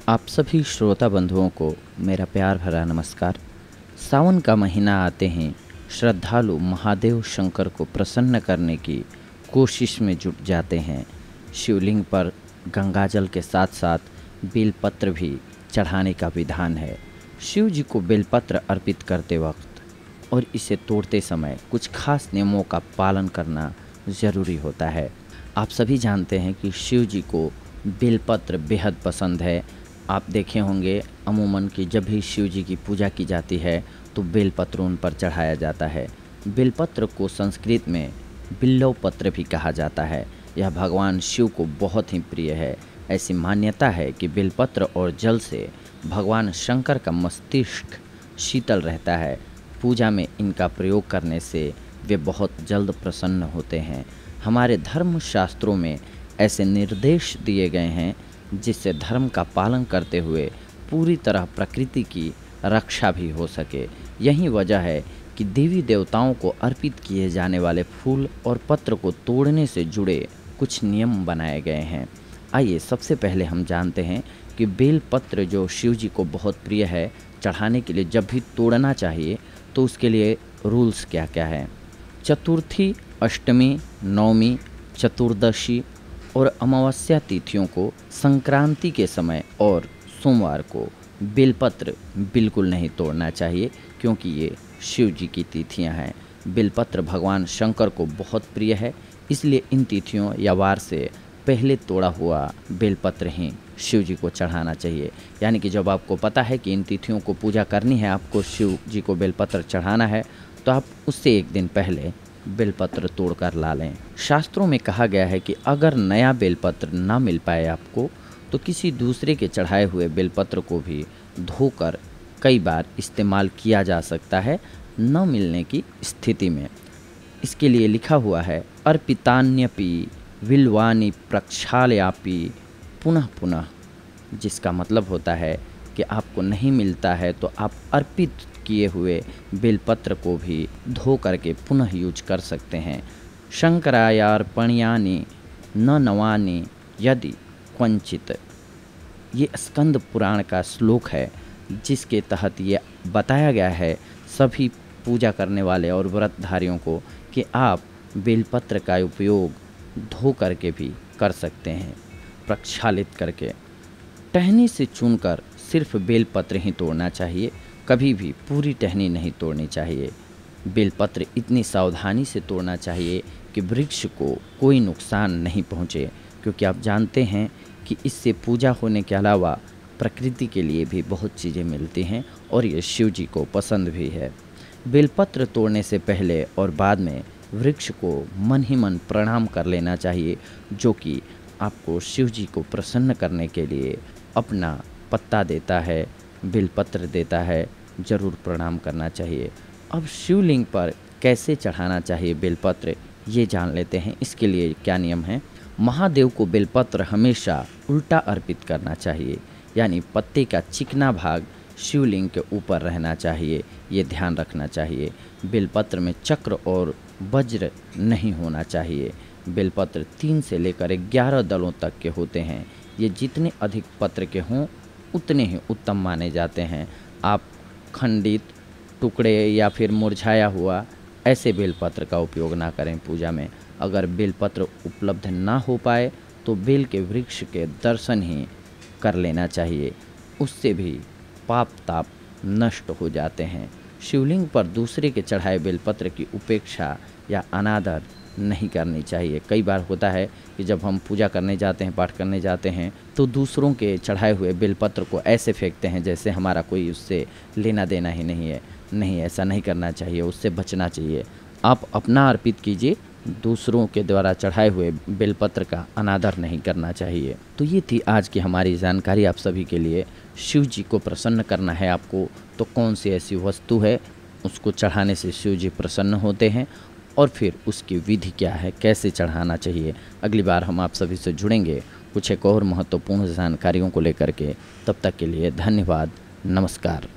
आप सभी श्रोता बंधुओं को मेरा प्यार भरा नमस्कार। सावन का महीना आते ही श्रद्धालु महादेव शंकर को प्रसन्न करने की कोशिश में जुट जाते हैं। शिवलिंग पर गंगाजल के साथ साथ बेलपत्र भी चढ़ाने का विधान है। शिव जी को बेलपत्र अर्पित करते वक्त और इसे तोड़ते समय कुछ खास नियमों का पालन करना ज़रूरी होता है। आप सभी जानते हैं कि शिव जी को बेलपत्र बेहद पसंद है। आप देखे होंगे अमूमन कि जब भी शिव जी की पूजा की जाती है तो बेलपत्र उन पर चढ़ाया जाता है। बेलपत्र को संस्कृत में बिल्लव पत्र भी कहा जाता है। यह भगवान शिव को बहुत ही प्रिय है। ऐसी मान्यता है कि बेलपत्र और जल से भगवान शंकर का मस्तिष्क शीतल रहता है। पूजा में इनका प्रयोग करने से वे बहुत जल्द प्रसन्न होते हैं। हमारे धर्म शास्त्रों में ऐसे निर्देश दिए गए हैं जिससे धर्म का पालन करते हुए पूरी तरह प्रकृति की रक्षा भी हो सके। यही वजह है कि देवी देवताओं को अर्पित किए जाने वाले फूल और पत्र को तोड़ने से जुड़े कुछ नियम बनाए गए हैं। आइए सबसे पहले हम जानते हैं कि बेल पत्र जो शिव जी को बहुत प्रिय है, चढ़ाने के लिए जब भी तोड़ना चाहिए तो उसके लिए रूल्स क्या क्या है। चतुर्थी, अष्टमी, नवमी, चतुर्दशी और अमावस्या तिथियों को, संक्रांति के समय और सोमवार को बेलपत्र बिल्कुल नहीं तोड़ना चाहिए, क्योंकि ये शिव जी की तिथियां हैं। बेलपत्र भगवान शंकर को बहुत प्रिय है, इसलिए इन तिथियों या वार से पहले तोड़ा हुआ बेलपत्र ही शिव जी को चढ़ाना चाहिए। यानी कि जब आपको पता है कि इन तिथियों को पूजा करनी है, आपको शिव जी को बेलपत्र चढ़ाना है, तो आप उससे एक दिन पहले बेलपत्र तोड़कर ला लें। शास्त्रों में कहा गया है कि अगर नया बेलपत्र ना मिल पाए आपको, तो किसी दूसरे के चढ़ाए हुए बेलपत्र को भी धोकर कई बार इस्तेमाल किया जा सकता है न मिलने की स्थिति में। इसके लिए लिखा हुआ है, अर्पितान्यपि विल्वानि प्रक्षालयापि पुनः पुनः, जिसका मतलब होता है कि आपको नहीं मिलता है तो आप अर्पित किए हुए बेलपत्र को भी धो करके पुनः यूज कर सकते हैं। शंकरायार्पण्यानि न नवानि यदि क्वचित, ये स्कंद पुराण का श्लोक है, जिसके तहत ये बताया गया है सभी पूजा करने वाले और व्रतधारियों को कि आप बेलपत्र का उपयोग धो करके भी कर सकते हैं, प्रक्षालित करके। टहनी से चुनकर सिर्फ बेलपत्र ही तोड़ना चाहिए, कभी भी पूरी टहनी नहीं तोड़नी चाहिए। बेलपत्र इतनी सावधानी से तोड़ना चाहिए कि वृक्ष को कोई नुकसान नहीं पहुँचे, क्योंकि आप जानते हैं कि इससे पूजा होने के अलावा प्रकृति के लिए भी बहुत चीज़ें मिलती हैं और ये शिव जी को पसंद भी है। बेलपत्र तोड़ने से पहले और बाद में वृक्ष को मन ही मन प्रणाम कर लेना चाहिए, जो कि आपको शिव जी को प्रसन्न करने के लिए अपना पत्ता देता है, बेलपत्र देता है। ज़रूर प्रणाम करना चाहिए। अब शिवलिंग पर कैसे चढ़ाना चाहिए बेलपत्र, ये जान लेते हैं। इसके लिए क्या नियम है। महादेव को बेलपत्र हमेशा उल्टा अर्पित करना चाहिए, यानी पत्ते का चिकना भाग शिवलिंग के ऊपर रहना चाहिए, ये ध्यान रखना चाहिए। बेलपत्र में चक्र और वज्र नहीं होना चाहिए। बेलपत्र 3 से लेकर 11 दलों तक के होते हैं। ये जितने अधिक पत्र के हों उतने ही उत्तम माने जाते हैं। आप खंडित, टुकड़े या फिर मुरझाया हुआ ऐसे बेलपत्र का उपयोग ना करें पूजा में। अगर बेलपत्र उपलब्ध ना हो पाए तो बेल के वृक्ष के दर्शन ही कर लेना चाहिए, उससे भी पाप ताप नष्ट हो जाते हैं। शिवलिंग पर दूसरे के चढ़ाए बेलपत्र की उपेक्षा या अनादर नहीं करनी चाहिए। कई बार होता है कि जब हम पूजा करने जाते हैं, पाठ करने जाते हैं, तो दूसरों के चढ़ाए हुए बेलपत्र को ऐसे फेंकते हैं जैसे हमारा कोई उससे लेना देना ही नहीं है। नहीं, ऐसा नहीं करना चाहिए, उससे बचना चाहिए। आप अपना अर्पित कीजिए, दूसरों के द्वारा चढ़ाए हुए बेलपत्र का अनादर नहीं करना चाहिए। तो ये थी आज की हमारी जानकारी आप सभी के लिए। शिव जी को प्रसन्न करना है आपको, तो कौन सी ऐसी वस्तु है उसको चढ़ाने से शिव जी प्रसन्न होते हैं, और फिर उसकी विधि क्या है, कैसे चढ़ाना चाहिए। अगली बार हम आप सभी से जुड़ेंगे कुछ एक और महत्वपूर्ण जानकारियों को लेकर के। तब तक के लिए धन्यवाद, नमस्कार।